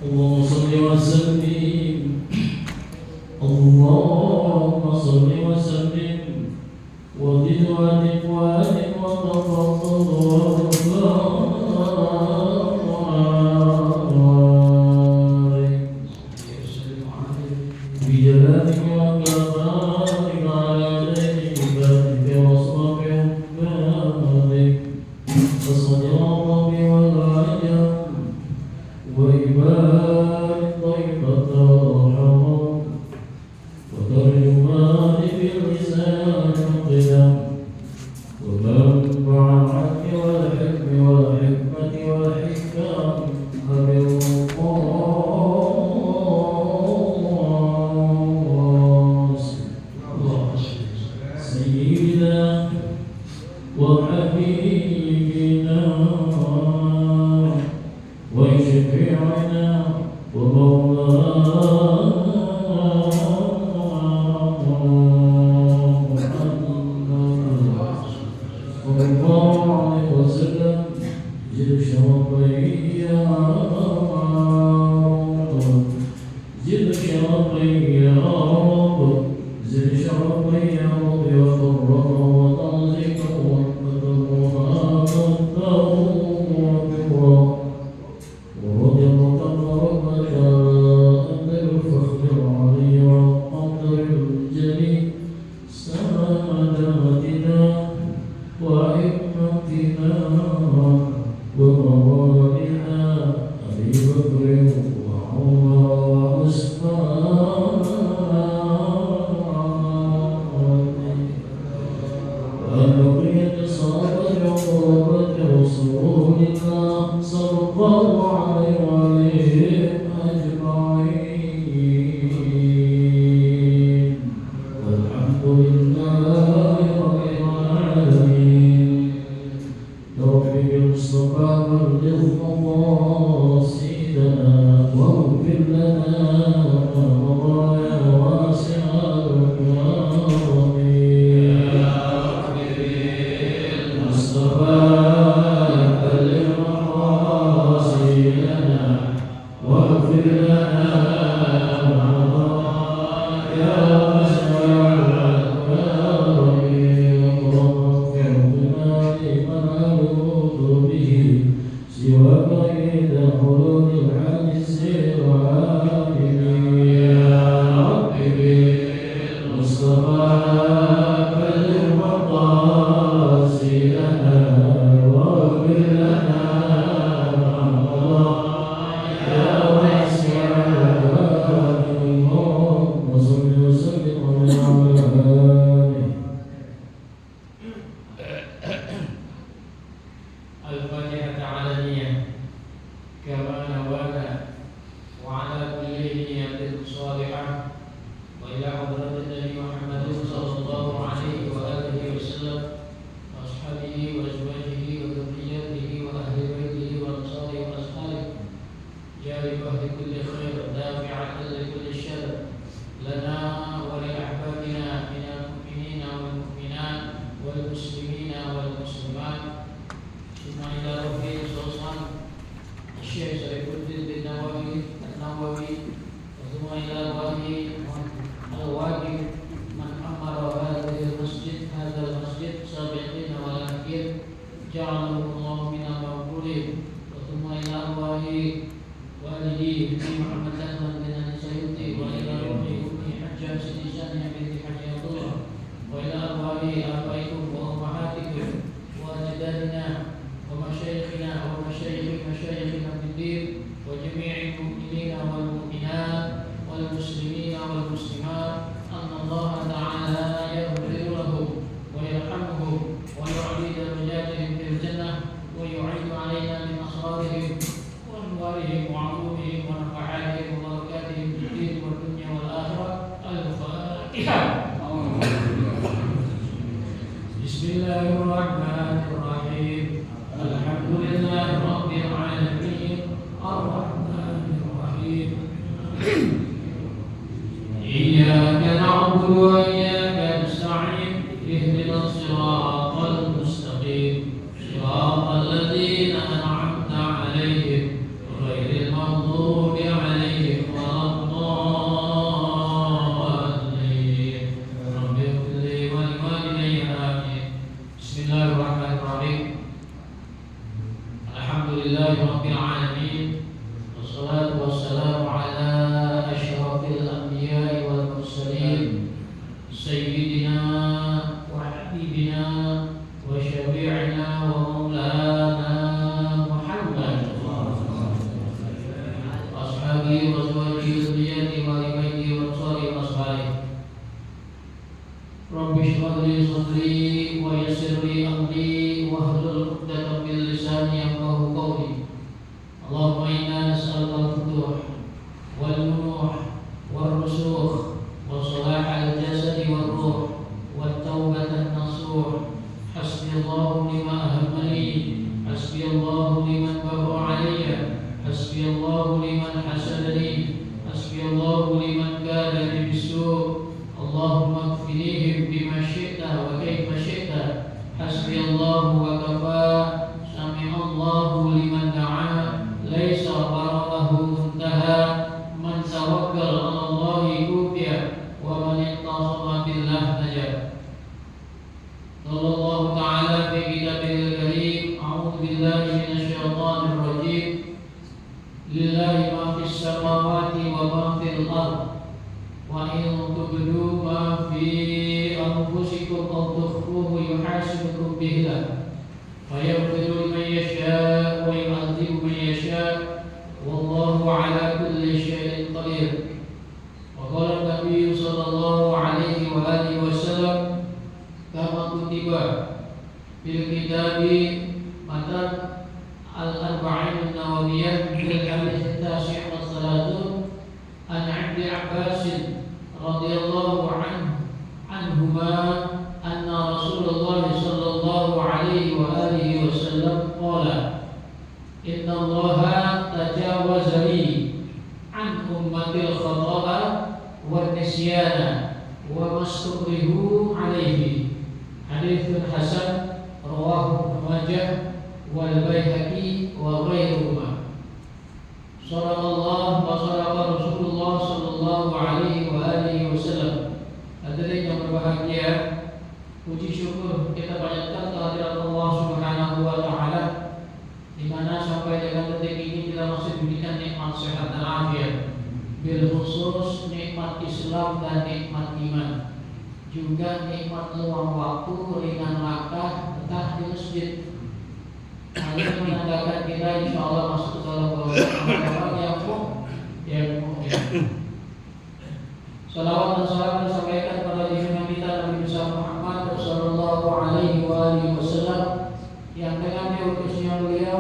اللهم صل وسلم اللهم صل وسلم وزد وزد وزد وتفضل وبارك بجلالك وكرامك على ذلك عبادك واصطفى عبادك فصدق والعجب وإبان طيبة الرحمن وترجمان باللسان القدم ومنبع الحق والحكم والحكمة والحكام بالقاس سيدنا وحبيبنا وشفيعنا ومولانا صلى الله عليه وسلم زد شرفي يا رب زد شرفي يا رب زد شرفي يا رب وكرم وتعزيك وقدر وآخر وكرم ورضي الله تبارك أنت الفخر العلي والقدر الجليل ساداتنا وأئمتنا وموالينا أبي بكر وعمر وعثمان وأن بقية صحابة وقرابة رسولك صلى الله عليه وآله أجمعين والحمد لله رب العالمين يا رب بالمصطفى بلغ مقاصدنا واغفر لنا ورايا واسع الكرم يا رب بالمصطفى بلغ مقاصدنا واغفر لنا ورايا واسع الكرم واغفر لنا لمن أعوذ به سواك إذا حلول الحديث والعالمين يا رب بالمصطفى بلغ مقاصدنا واغفر لنا يا واسع الكرم اللهم صل وسلم على آله الفاتحة علانية كما نوانا وعلى كل نية صالحة وإلى حضرة النبي محمد صلى الله عليه وآله وسلم وأصحابه وأزواجه وذريته وأهل بيته وأنصاره وأصحابه جالب أهل كل خير دافعة لكل شر لنا ولأحبابنا من المؤمنين والمؤمنات والمسلمين والمسلمات ثم إلى ربه صلى الشيخ سيف الدين بن النووي ثم إلى ربه الواجب من أمر هذا المسجد سابقين والأخير جعله الله من المقبولين ثم إلى الله والديه محمد أحمد بن السيوطي وإلى ربه أمي حجة سيدي سامية بنت حج الله وإلى أرواح آبائكم وأمهاتكم وأجدادنا ومشايخنا ومشايخ مشايخنا في الدين وجميع المؤمنين والمؤمنات والمسلمين والمسلمات أن الله تعالى يغفر لهم ويرحمهم ويعلي درجاتهم في الجنة ويعيد علينا من أسرارهم وأنوارهم وعلومهم ونفعاتهم وبركاتهم في الدين والدنيا والآخرة. الفاتحة. بسم الله الرحمن الرحيم. الحمد لله رب العالمين الرحمن الرحيم. إياك نعبد وإياك نستعين اهدنا الصراط المستقيم صراط الذين أنعمت عليهم غير المغضوب آله وأزواجه وذريته وآل بيته وأنصاره وأصحابه رب اشرح لي صدري ويسر لي أمري واحلل عقدة من لساني يفقهوا قولي اللهم إنا نسألك الفتوح والنوح والرسوخ وصلاح الجسد والروح والتوبة النصوح حسبي الله لما أهمني حسبي الله لمن بغى علي حسبي الله لمن حسدني حسبي الله لمن كاد لي بالسوء اللهم اكفنيهم بما شئت وكيف شئت حسبي الله وكفى سمع الله لمن دعا ليس وراه منتهى من توكل على الله كوفي ومن اعتصم بالله نجا قال الله تعالى في كتابه الكريم أعوذ بالله من الشيطان الرجيم لله ما في السماوات وما في الأرض وإن تبدوا ما في أنفسكم أو تخفوه يحاسبكم به الله فيغفر لمن يشاء ويعذب من يشاء والله على كل شيء قدير وقال النبي صلى الله عليه وآله وسلم كما كتب في الكتاب متن الأربعين النووية في الحديث التاسع والثلاثون عن عبد عباس رضي الله عنهما أن رسول الله صلى الله عليه وآله وسلم قال إن الله تجاوز لي عن أمتي الخطأ والنسيان وما استكرهوا عليه حديث حسن رواه ابن ماجه والبيهقي وغيرهما صدق الله وصدق Rasulullah sallallahu alaihi wa alihi wasallam. Hadirin yang berbahagia, puji syukur kita panjatkan kehadirat Allah Subhanahu wa taala di mana sampai dengan detik ini kita masih diberikan nikmat sehat dan afiat. Bil khusus nikmat Islam dan nikmat iman. Juga nikmat luang waktu, ringan langkah, betah di masjid. Hal ini menandakan kita insyaallah masuk ke dalam golongan yang mukmin. Salawat dan salam disampaikan kepada junjungan kita Nabi Muhammad sallallahu alaihi wasallam yang dengan diutusnya beliau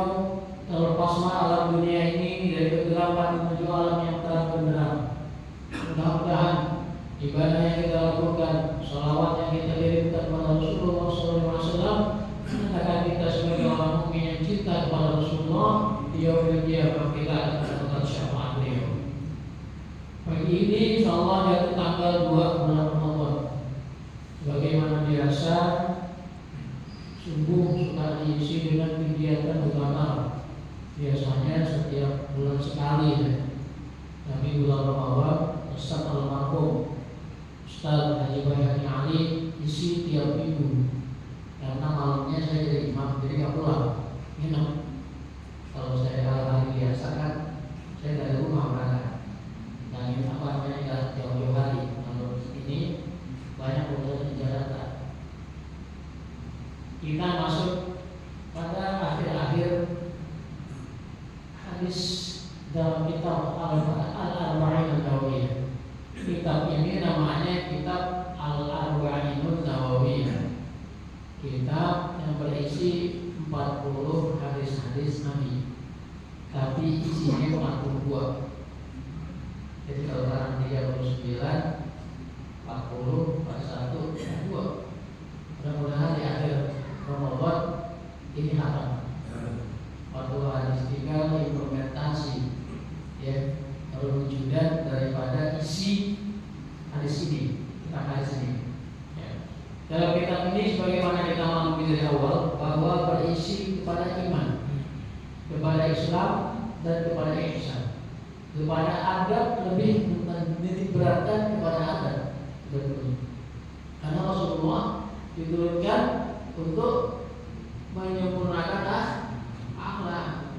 terlepaslah alam dunia ini dari kegelapan menuju alam yang terang benderang. Mudah-mudahan ibadah yang kita lakukan, salawat yang kita kirimkan kepada Rasulullah sallallahu alaihi wasallam menandakan kita sebagai orang mukmin yang cinta kepada Rasulullah. Dia berdia kita akan mendapatkan syafaat beliau. Pagi ini insyaallah yaitu tanggal 2 bulan Ramadan. Bagaimana biasa subuh suka diisi dengan kegiatan utama. Biasanya setiap bulan sekali ya. Tapi bulan Ramadan Ustaz almarhum Ustaz Haji Bayhaqi Ali isi tiap minggu. Karena malamnya saya jadi imam, jadi nggak pulang, nginep. Kalau saya hari biasa kan saya dari rumah berangkat. Dan ini apa namanya jauh-jauh hari. Kalau ini banyak urusan di Jakarta. Kita masuk pada akhir-akhir hadis dalam kitab Al-Arba'in An-Nawawiyah. Kitab ini namanya kitab Al-Arba'in An-Nawawiyah. Kitab yang berisi 40 hadis-hadis Nabi, tapi isinya 42. Jadi kalau barang 39, 40, 41, 2. Mudah-mudahan di akhir Ramadan ini hatam. 40 hadis tinggal implementasi, ya, perwujudan daripada isi hadis ini, kitab hadis ini. Dalam kitab ini sebagaimana kita maklumi dari awal bahwa berisi kepada iman, kepada Islam dan kepada ihsan, kepada adab, lebih menitik beratkan kepada adab. Karena Rasulullah diturunkan untuk menyempurnakan akhlak.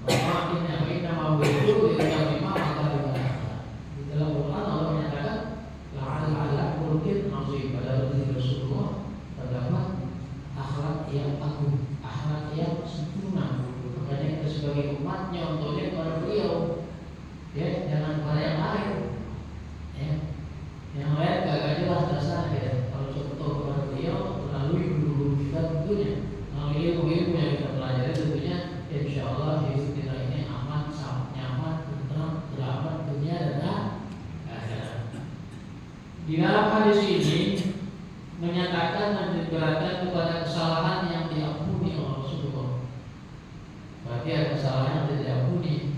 Inna ma bu'ithu liyutammima makarim al-akhlaq. Di dalam Quran Allah menyatakan la'ala khuluqin 'azim. Pada Rasulullah terdapat akhlak yang agung, akhlak yang sempurna. Makanya kita sebagai umatnya untuk lihat pada beliau, ya, Di dalam hadis ini menyatakan dan diberatkan kepada kesalahan yang diampuni oleh Rasulullah. Berarti ada kesalahan yang tidak diampuni.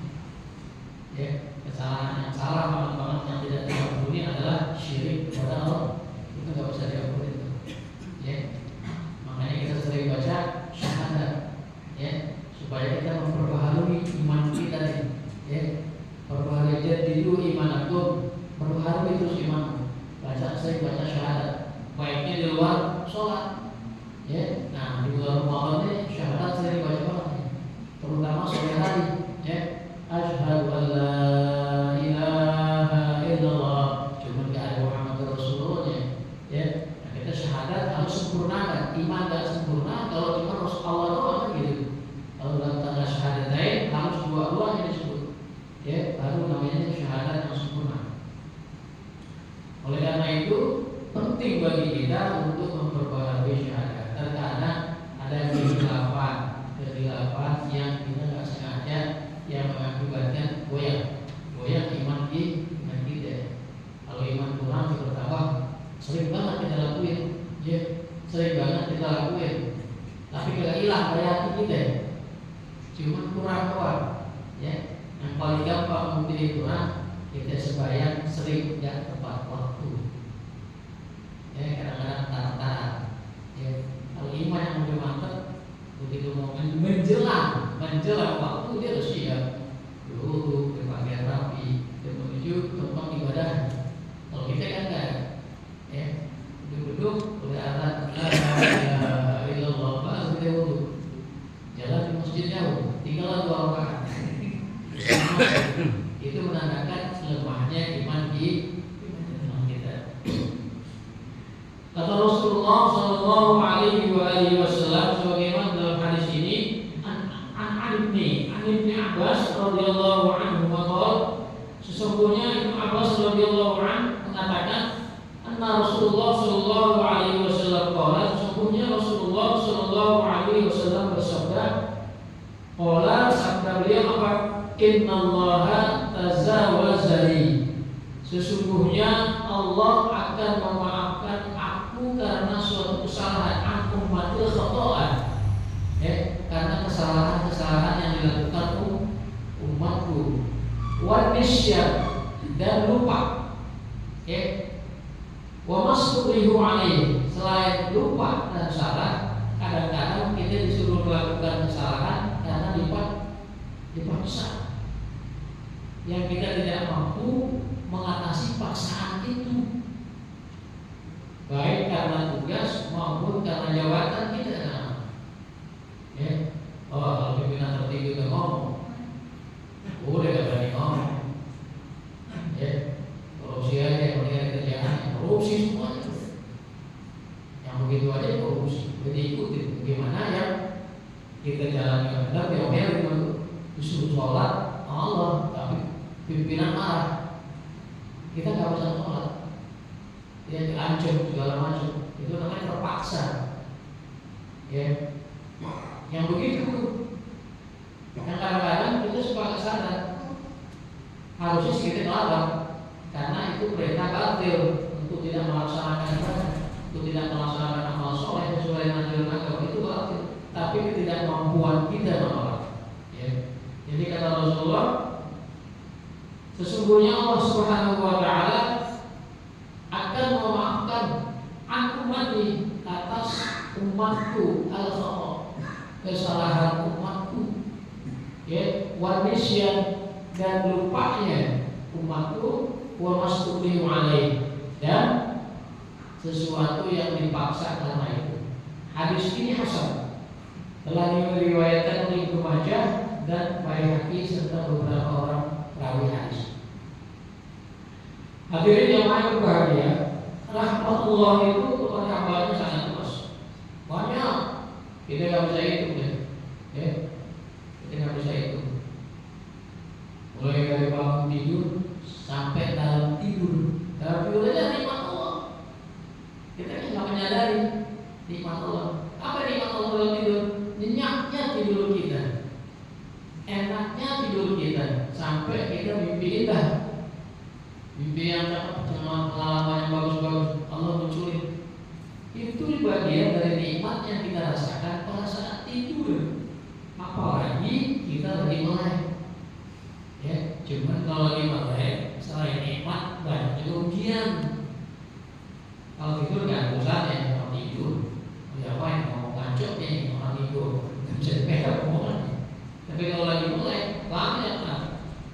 Ya, kesalahan yang salah banget yang tidak diampuni adalah syirik kepada Allah. Itu nggak bisa diampuni. Ya, makanya kita sering baca syahadat. Ya, supaya kita memperbaharui iman kita. Ya, perbaharui jadi dulu iman aku, perbaharui terus iman. Sering baca syahadat. Baiknya di luar sholat, ya. Nah, di luar Ramadan ini syahadat sering baca banget, terutama sore hari, ya. Asyhadu an la ilaha illallah, cuma nggak ada Muhammad Rasulullah, ya. Nah, kita syahadat harus sempurnakan. Iman nggak sempurna kalau cuma Allah doang gitu. Kalau dalam tanda syahadatain harus dua-duanya disebut, ya. Baru namanya syahadat yang sempurna. Oleh karena itu penting bagi kita untuk memperbaharui syahadat. Terkadang ada kehilafan yang kita nggak sengaja yang mengakibatkan goyang iman kita. Kalau iman kurang bertambah, sering banget kita lakuin, ya, sering banget kita lakuin. Tapi kalau hilang dari hati kita, cuma kurang doang, ya. Yang paling gampang mungkin kurang, kita sembahyang sering tidak tepat waktu. Ya, kadang-kadang tahan-tahan. Ya, kalau iman yang udah mantap, begitu mau menjelang waktu dia harus siap. Dulu berpakaian rapi, dan menuju tempat ibadah. Kalau kita kan enggak, ya, duduk udah alat illallah baru kita wudu. Jalan di masjid jauh, tinggal 2 rakaat. Itu menandakan lemahnya iman kita. Kata Rasulullah Sallallahu Alaihi Wasallam sebagaimana dalam hadis ini, an Ibni Abbas radhiyallahu anhu maqal, sesungguhnya Ibnu Abbas radhiyallahu anhu mengatakan, anna Rasulullah Sallallahu Alaihi Wasallam qala, sesungguhnya Rasulullah Sallallahu Alaihi Wasallam bersabda, qala, sabda beliau apa? Innallaha tazawwazali, sesungguhnya Allah akan memaafkan aku karena suatu kesalahan, aku umatil khata'an, ya, karena kesalahan-kesalahan yang dilakukan umatku, wa nisyan, dan lupa, ya, wa mastukrihu alaih, selain lupa dan salah, kadang-kadang kita disuruh melakukan kesalahan karena dipaksa, yang kita tidak mampu mengatasi paksaan itu, baik karena tugas maupun karena jabatan kita. Ya, kalau pimpinan tertinggi udah ngomong, udah gak berani ngomong. Ya, korupsi aja yang mendingan kerjaan, korupsi semuanya. Yang begitu aja korupsi, jadi ikutin. Bagaimana ya kita jalan benar, diomelin, disuruh sholat Allah, tapi pimpinan marah, kita nggak bisa sholat, dia diancam segala macam, itu namanya terpaksa. Ya, yang begitu, yang kadang-kadang kita suka kesana, harusnya kita ngelarang, karena itu perintah batil untuk tidak melaksanakan ibadah, untuk tidak melaksanakan amal soleh sesuai dengan ajaran agama, itu batil. Tapi ketidakmampuan kita menolak. Ya. Jadi kata Rasulullah, sesungguhnya Allah Subhanahu wa taala akan memaafkan umatku atas umatku al-khata', kesalahan umatku, ya, wa nisyan, dan lupanya umatku, wa mastukrihu alaih, dan sesuatu yang dipaksa karena itu. Hadis ini hasan, telah diriwayatkan oleh Ibnu Majah dan Baihaqi serta beberapa orang rawi hadis. Hadirin yang berbahagia, rahmatullah itu kepada hambanya sangat luas, banyak, kita nggak bisa hitung deh, ya, kita nggak bisa hitung. Mulai dari bangun tidur sampai dalam tidur aja nikmat Allah. Kita nggak menyadari nikmat Allah. Apa nikmat Allah dalam tidur? Nyenyaknya tidur kita, enaknya tidur kita, sampai kita mimpi indah. mimpi yang cakep dengan pengalaman yang bagus-bagus, Allah munculin. Itu bagian dari nikmat yang kita rasakan pada saat tidur. Apalagi kita lagi melek. Ya, cuman kalau lagi melek, selain nikmat banyak juga ujian. Kalau tidur nggak usah ya, kalau tidur, apa yang mau ngancok nih, mau tidur, nggak bisa dipegang omongannya. Tapi kalau lagi melek, banyak kan.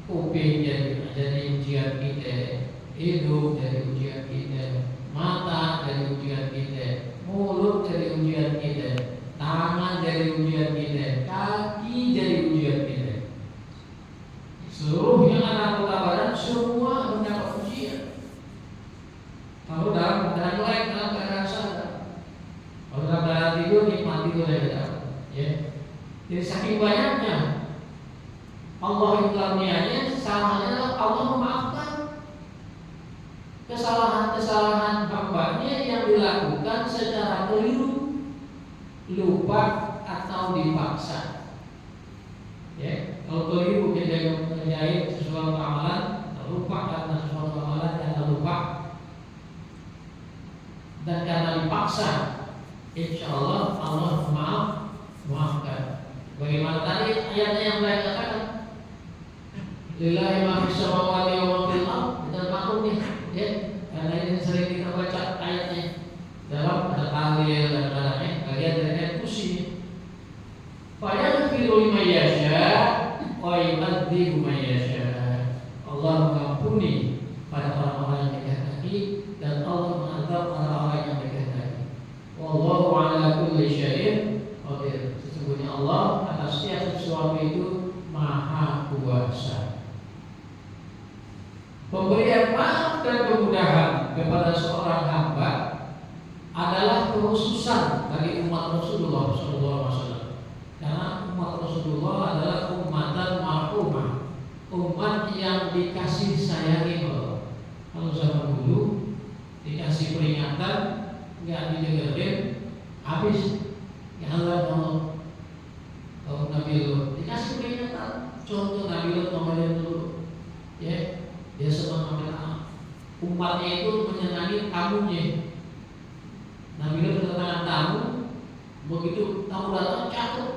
Kuping jadi ujian kita, hidung jadi ujian kita, mata jadi ujian kita, mulut jadi ujian kita, tangan jadi ujian kita, kaki jadi ujian kita. Seluruh yang ada anggota badan semua mendapat ujian. Kalau dalam keadaan melek, dalam keadaan sadar, kalau dalam keadaan tidur nikmat tidur yang kita, ya. Jadi saking banyaknya Allah itu karunia-Nya, salahnya adalah Allah memaafkan kesalahan-kesalahan hamba-Nya yang dilakukan secara keliru, lupa atau dipaksa. Ya, kalau keliru kita mengerjakan sesuatu amalan, lupa karena sesuatu amalan yang lupa, dan karena dipaksa, insya Allah Allah maafkan. Bagaimana tadi ayatnya yang saya katakan, lillahi ma fis samawati wa ma fil ardh. Kita maklum nih, ya, karena ini sering kita baca ayatnya dalam ada tahlil dan kadang-kadang bagian dari ayat kursi. Fa yaghfiru liman yasha wa yu'adzibu man yasha. Allah mengampuni pada orang-orang yang dikehendaki dan Allah mengadab orang-orang yang dikehendaki. Wallahu ala kulli syai'in qadir. Sesungguhnya Allah atas setiap sesuatu itu Maha Kuasa. Pemberian maaf dan kemudahan kepada seorang hamba adalah kekhususan bagi umat Rasulullah SAW. Karena umat Rasulullah adalah umatan marhumah, umat yang dikasih sayangi Allah. Kalau zaman dulu dikasih peringatan nggak didengerin, habis ya Allah. Kalau Nabi Lut dikasih peringatan, contoh Nabi Lut ngomongin dulu, ya. Dia senang sama umatnya itu menyenangi tamunya. Nabi Lut kedatangan tamu, begitu tamu datang cakep,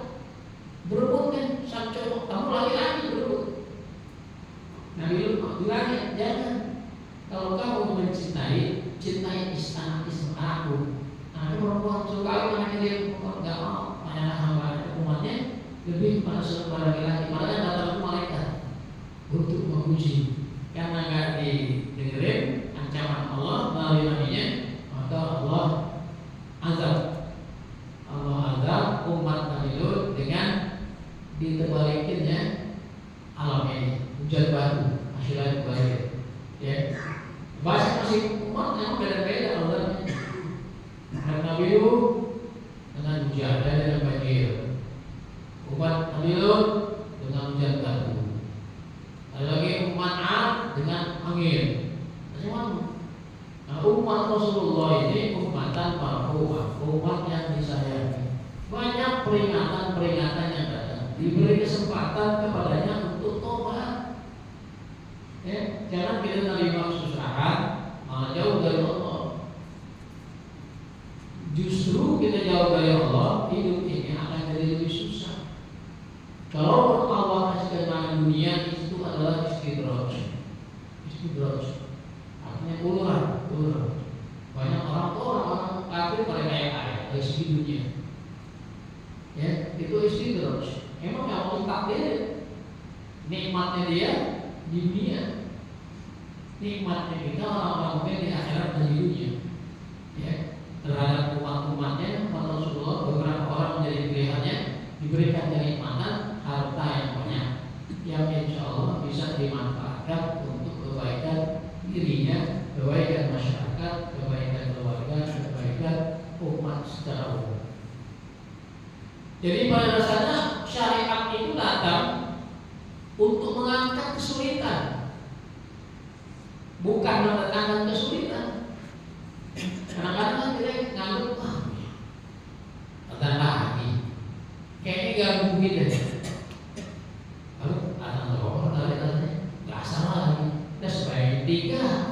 berebut kan, sang cowok, tamu laki-laki berebut. Nabi Lut bilang, jangan, kalau kamu mencintai, cintai istana aku. Nah, itu perempuan suka makanya dia nggak mau, makanya hamba umatnya lebih pada seorang laki-laki, malah yang datang malaikat untuk menguji. Karena nggak didengerin ancaman Allah melalui nabinya, maka Allah azab umat Nabi Lut dengan ditebalikinnya alam ini, hujan batu, hasilnya balik. Ya, bahasa masih umat yang beda-beda Allah. Nabi Lut dengan hujan dan dengan banjir, umat Nabi Lut dengan hujan batu. Ada lagi umat Ad dengan angin. Nah, umat Rasulullah ini umatan marhumah, umat yang disayangi. Banyak peringatan-peringatan yang datang, diberi kesempatan kepadanya untuk tobat. Ya, jangan kita terima kesusahan malah jauh dari Allah. Justru kita jauh dari Allah, hidup ini akan jadi lebih susah. Kalau Allah kasih kenangan dunia itu adalah istidraj, artinya uluran. Banyak orang kafir pada kayak dari segi dunia. Ya, itu istidraj. Emang yang Allah takdir nikmatnya dia di dunia, nikmatnya kita orang-orang di akhirat dan di dunia. Ya, terhadap umat-umatnya, umat Rasulullah, beberapa orang menjadi pilihannya diberikan kenikmatan harta yang banyak, yang insya Allah bisa dimanfaatkan untuk kebaikan dirinya, kebaikan masyarakat, kebaikan keluarga, kebaikan umat secara umum. Jadi pada dasarnya syariat itu datang untuk mengangkat kesulitan, bukan mendatangkan kesulitan. Kadang-kadang kita nganggep kata lagi, kayaknya gabung gitu. Lalu ada orang dari nggak salah lagi. Nah, sebagai tiga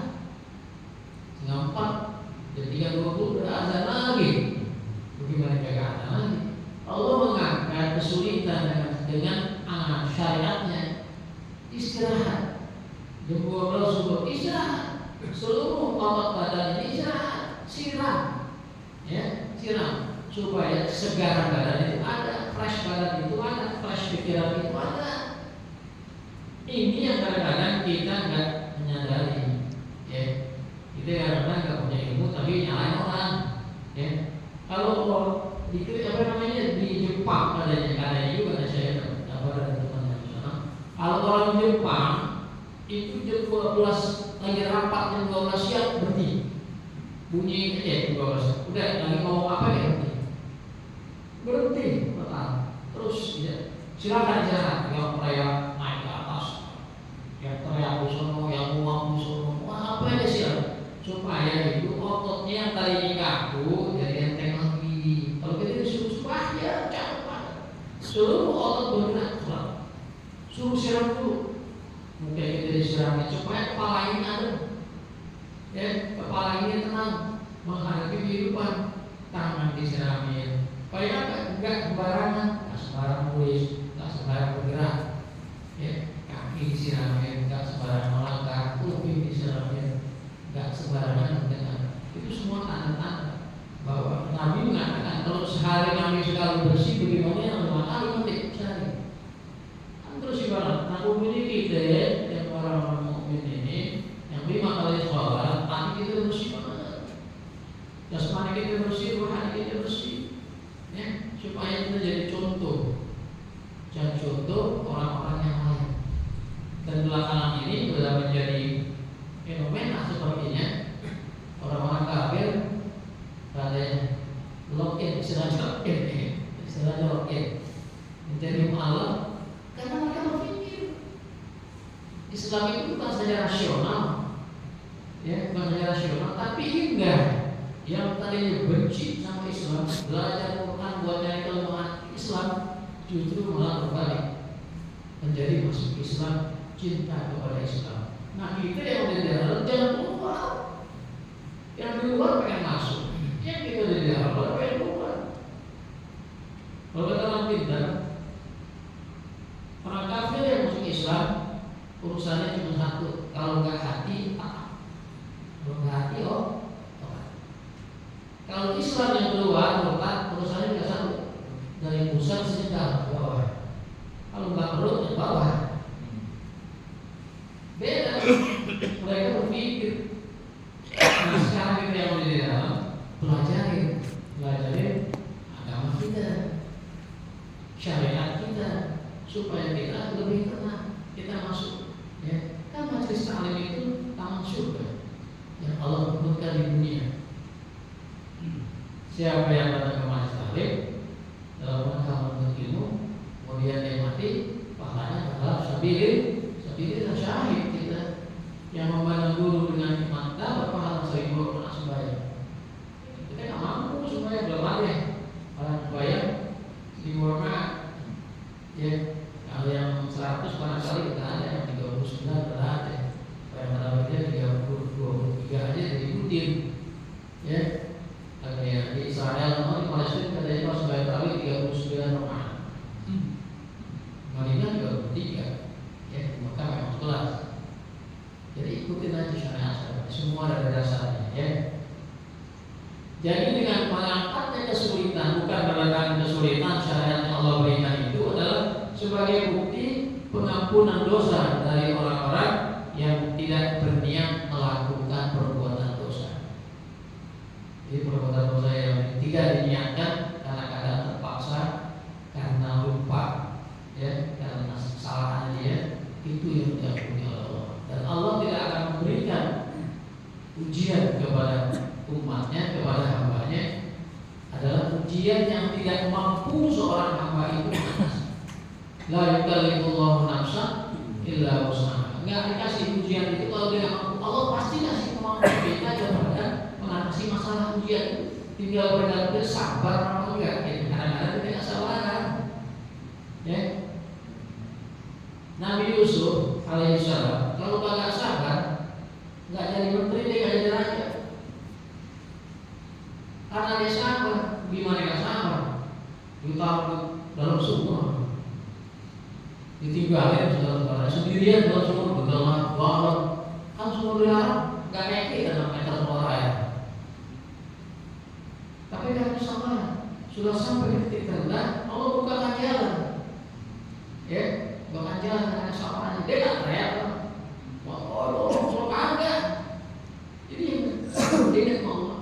Jam 12 subuh istirahat. Seluruh otot badan ini istirahat, siram, ya, siram supaya kesegaran badan itu ada, fresh badan itu ada, fresh pikiran itu ada. Ini yang kadang-kadang kita nggak menyadari, ya. Kita kadang-kadang nggak punya ilmu tapi nyalain orang, ya. Kalau itu apa namanya di Jepang adanya juga saya dapat dari teman di sana. Kalau orang Jepang itu jam 12 lagi rapat jam 12 siang berhenti, bunyi aja jam 12, udah lagi ngomong apa ya berhenti total. Terus ya, silakan istirahat. Yang teriak naik ke atas, yang teriak busono, yang muang busono, wah apa aja sih supaya itu ototnya yang tadinya kaku jadi enteng lagi. Kalau kita disuruh ya capek banget, seluruh otot bergerak, suruh siram dulu. Mungkin kita disiramin supaya kepala ini adem, ya, kepala ini tenang menghadapi kehidupan. Tangan disiramin, supaya enggak sembarangan, enggak sembarang nulis, enggak sembarang bergerak, ya. Kaki disiramin, enggak sembarang melangkah, kuping disiramin, enggak sembarangan mendengar. Itu semua tanda-tanda bahwa Nabi mengatakan kalau sehari kami sekali bersih, bagaimana yang 5 kali nanti sehari. Terus ibarat aku ini kita yang orang mukmin ini yang 5 kali sholat, hati kita bersih banget, jasmani kita bersih, rohani kita bersih, ya, supaya kita jadi contoh, dan contoh orang-orang yang lain. Dan belakangan ini sudah menjadi fenomena sepertinya orang-orang kafir katanya lock-in, istilahnya lock-in, menjadi malam. Karena mereka berpikir Islam itu bukan saja rasional, ya, bukan saja rasional, tapi indah. Yang tadinya benci sama Islam, belajar Quran buat cari kelemahan Islam, justru malah berbalik menjadi masuk Islam, cinta kepada Islam. Nah kita yang di dalam jangan keluar, yang di luar pengen masuk, yang kita di dalam pengen keluar. Kalau kita orang pintar, orang kafir yang masuk Islam urusannya cuma satu, kalau nggak hati taat, kalau nggak hati taat. Kalau Islam yang keluar taat, urusannya nggak satu, dari pusat sedang ke bawah. Kalau nggak perut ke bawah, beda. Mereka berpikir. Nah sekarang kita yang di dalam pelajarin agama kita, syariat kita, supaya kita lebih tenang, kita masuk, ya. Kan majelis taklim itu taman surga yang Allah tentukan di dunia. Siapa yang datang ke majelis taklim dalam rangka menuntut ilmu, kemudian dia mati, pahalanya adalah sabilillah syahid kita yang memandang guru dengan mata berpahala 1000 orang sembahyang. Kita nggak mampu sembahyang, belum ada orang sembahyang di warna, ya. Kalau yang 100 barangkali kita ada, yang 39 kita ada. Yang malamnya 23 aja diikutin, ya. Kayak di Israel, di Palestina katanya pas bayar tarawih 39 rakaat. Madinah 33, ya. Di Mekah memang 11. Jadi ikutin aja syariat, semua ada dasarnya, ya. Jadi dengan mengangkatnya kesulitan, bukan mendatangkan kesulitan, syariat yang Allah berikan itu adalah sebagai bukti pengampunan dosa dari orang-orang yang tidak berniat melakukan perbuatan dosa. Jadi perbuatan dosa yang tidak diniatkan karena keadaan terpaksa, karena lupa, ya, karena kesalahan dia, itu yang diampuni oleh Allah. Dan Allah tidak akan memberikan ujian kepada umatnya, kepada hambanya, adalah ujian yang tidak mampu seorang hamba itu mengatasi. La yukallifullahu nafsan illa wus'aha. Enggak dikasih ujian itu kalau dia mampu. Allah pasti kasih kemampuan kita kepada mengatasi masalah ujian itu. Tinggal bergantung sabar atau enggak. Kadang-kadang kita nggak sabaran, ya. Nabi Yusuf alaihissalam kalau nggak sabar, nggak jadi menteri, dia nggak jadi raja. Karena dia sabar, gimana nggak sabar? Ditaruh dalam sumur, ditinggalin saudara-saudara sendirian dalam sumur, bergelap banget, berharap nggak kayak kita 6 meter keluar air. Tapi kan sama, sudah sampai di titik terendah, Allah bukakan jalan. Ya, bukakan jalan dengan sapaan. Dia nggak teriak, kalau kagak. Jadi dia ingat Allah.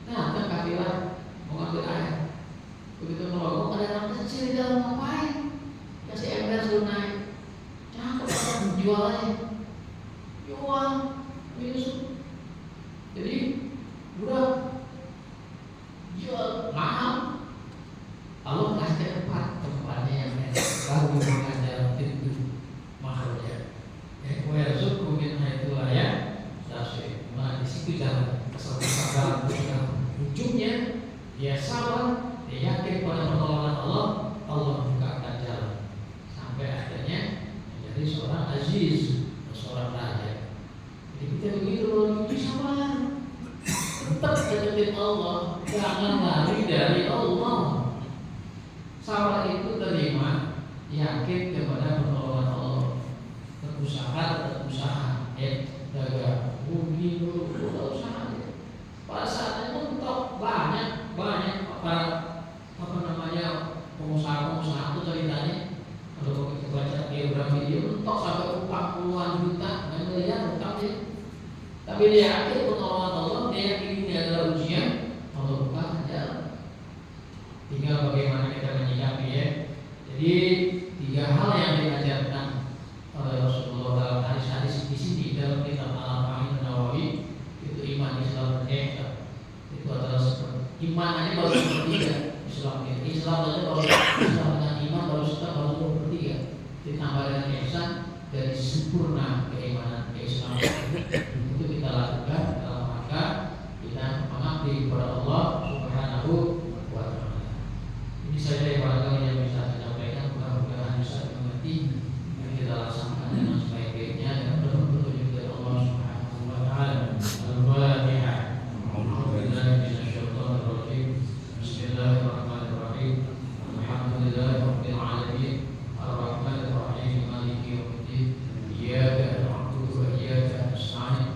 Nah, kan kafilah mau ngambil air. Begitu ngelogok ada anak kecil di dalam, ngapain? Kasih ember suruh naik. Cakep kan jual aja. Jual, Yusuf. Jadi udah jual mahal. Allah kasih tempatnya yang baru mengajar pintu mahalnya. Yusuf mungkin itu ya. Nah di situ jangan kesal-kesalan. Ujungnya dia sabar. Dia yakin pada pertolongan Allah, Allah bukakan jalan sampai akhirnya menjadi seorang aziz, seorang raja. Jadi kita begitu loh, sabar, tetap deketin Allah, jangan lari dari Allah. Sabar itu terima, yakin kepada pertolongan Allah, berusaha, dagang, rugi dulu, usaha. Pada saatnya mentok banyak para pengusaha itu ceritanya kalau kita baca biografi dia mentok sampai 40-an juta miliar utang dia. Tapi dia yakin pertolongan Allah, dia yakin ini adalah ujian, Allah bukakan jalan. Tinggal bagaimana kita menyikapi ya. Jadi 3 hal yang diajarkan oleh Rasulullah dalam hadis-hadis di sini dalam kitab Al-Arba'in An-Nawawi itu iman, Islam, dan ihsan. Itu adalah seperti iman aja baru sepertiga. Islam saja baru Islam dengan iman baru sepertiga. Ditambah dengan ihsan dari sempurna keimanan keislaman. Itu kita lakukan dalam rangka kita mengabdi kepada Allah Subhanahu wa Ta'ala. Ini saja yang barangkali yang bisa saya sampaikan. Mudah-mudahan bisa dimengerti dan kita laksanakan dengan sebaik-baiknya dan petunjuk dari Allah Subhanahu wa Ta'ala. Al-Fatihah. Bismillahirrahmanirrahim. Alhamdulillahirabbil alamin. Ar-Rahmanir Rahim. Maliki yaumiddin. Iyyaka na'budu wa iyyaka nasta'in.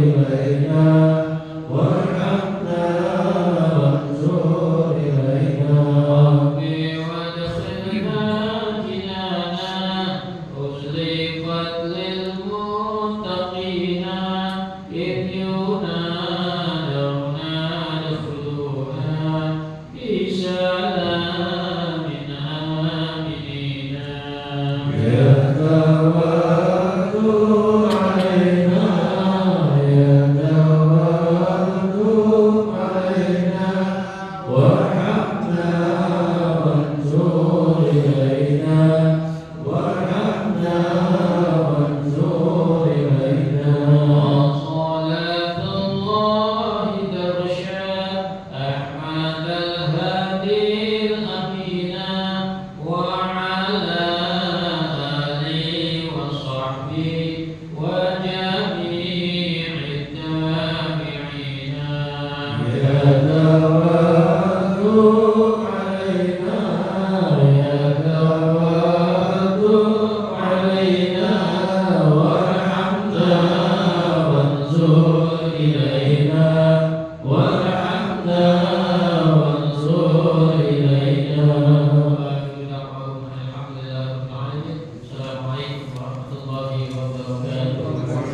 إلينا وارحمنا وانظر إلينا رب وادخلنا جنانا أزلفت للمتقين إذ